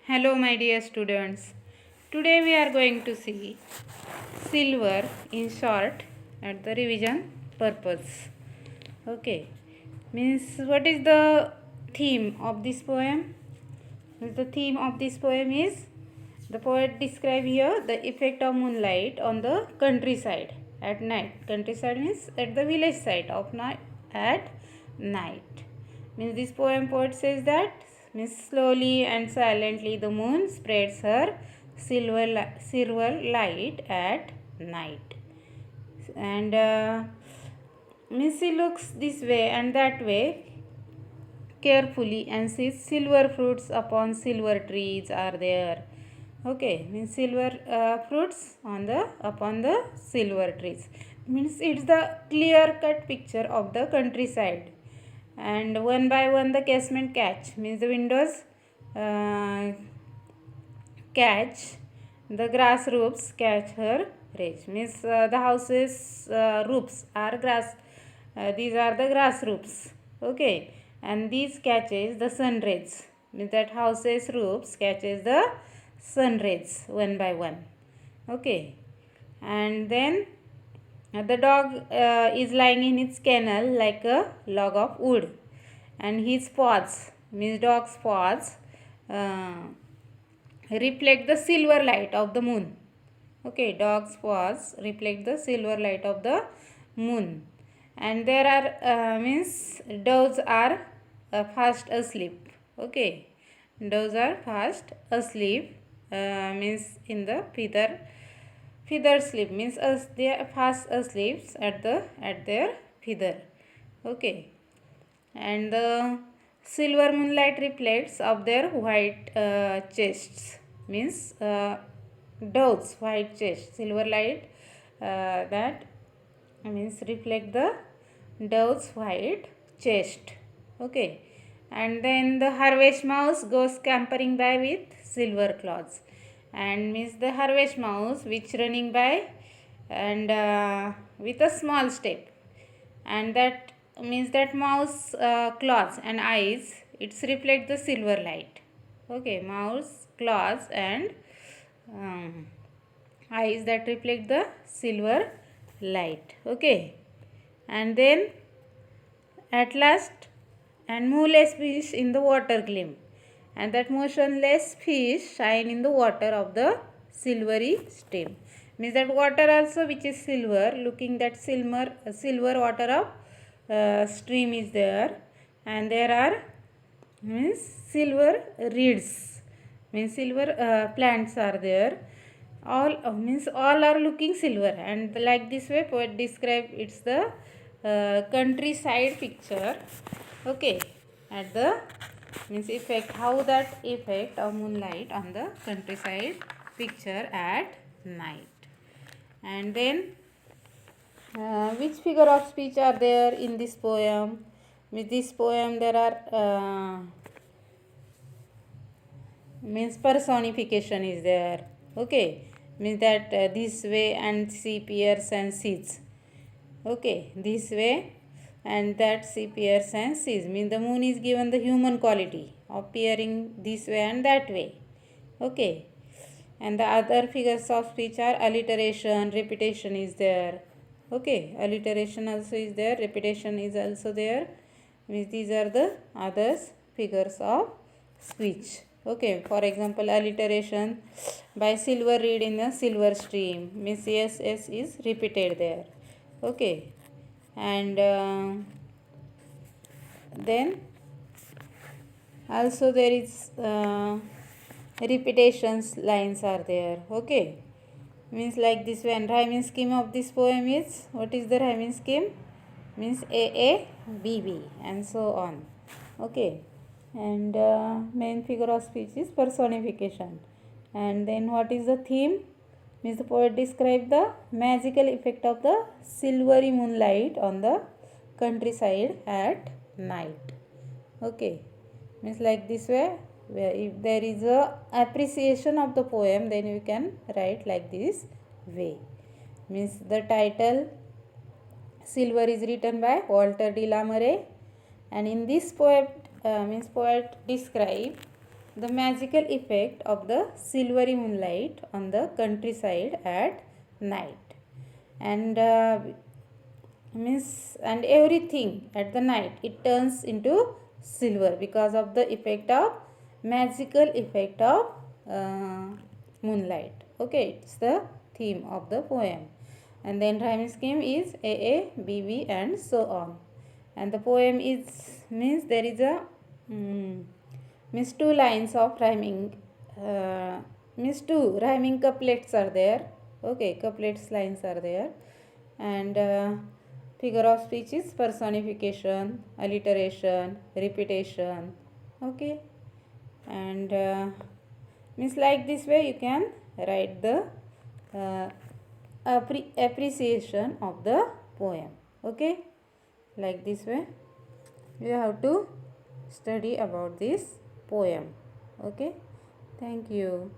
Hello, my dear students. Today we are going to see silver in short at the revision purpose. Okay, means what is the theme of this poem? The theme of this poem is the poet describe here the effect of moonlight on the countryside at night. Countryside means at the village side of night at night. Means this poet says that means slowly and silently the moon spreads her silver light at night, and means she looks this way and that way carefully and sees silver fruits upon silver trees are there. Okay, means silver fruits on the upon the silver trees, means it's the clear cut picture of the countryside. And one by one the casement catch, means the windows catch the grass roofs catch her rays, means the houses roofs are grass, these are the grass roofs. Okay, and these catches the sun rays, means that houses roofs catches the sun rays one by one. Okay, and then the dog is lying in its kennel like a log of wood, and his paws, means dog's paws, reflect the silver light of the moon. Okay, dog's paws reflect the silver light of the moon. And there are means doves are fast asleep. Okay, doves are fast asleep, means in the feather sleep, means they are fast asleep at their feather. Okay, and the silver moonlight reflects of their white chests, means doves white chest silver light that means reflect the dove's white chest. Okay, and then the harvest mouse goes scampering by with silver claws, and means the harvest mouse which running by and with a small step, and that means that mouse claws and eyes, it's reflect the silver light. Okay, mouse claws and eyes that reflect the silver light. Okay, and then at last and moveless fish in the water gleam, and that motionless fish shine in the water of the silvery stream, means that water also which is silver, looking that silver water of stream is there, and there are means silver reeds, means silver plants are there, all means all are looking silver. And like this way poet describe it's the countryside picture. Okay, at the means effect, how that effect of moonlight on the countryside picture at night. And then which figure of speech are there in this poem? With this poem there are means personification is there. Okay, means that this way and she peers and sees. Okay, this way and that she peers and sees, means the moon is given the human quality of peering this way and that way. Okay, and the other figures of speech are alliteration, repetition is there. Okay, alliteration also is there, repetition is also there, means these are the others figures of speech. Okay, for example, alliteration by silver reed in a silver stream, means yes is repeated there. Okay, and then also there is repetitions lines are there. Okay, means like this one rhyming scheme of this poem is, what is the rhyming scheme? Means A B B and so on. Okay, and main figure of speech is personification. And then what is the theme? Means the poet describe the magical effect of the silvery moonlight on the countryside at night. Okay, means like this way, where if there is a appreciation of the poem, then you can write like this way. Means the title Silver is written by Walter de la Mare, and in this poet means poet describe the magical effect of the silvery moonlight on the countryside at night. And and everything at the night it turns into silver because of the effect of magical effect of uh, moonlight. Okay, it's the theme of the poem. And then rhyming scheme is A, B, B, and so on. And the poem is means there is a means two lines of rhyming, means two rhyming couplets are there. Okay, couplets lines are there. And figure of speech is personification, alliteration, repetition. Okay, and means like this way you can write the uh, appreciation of the poem. Okay, like this way you have to study about this poem. Okay, thank you.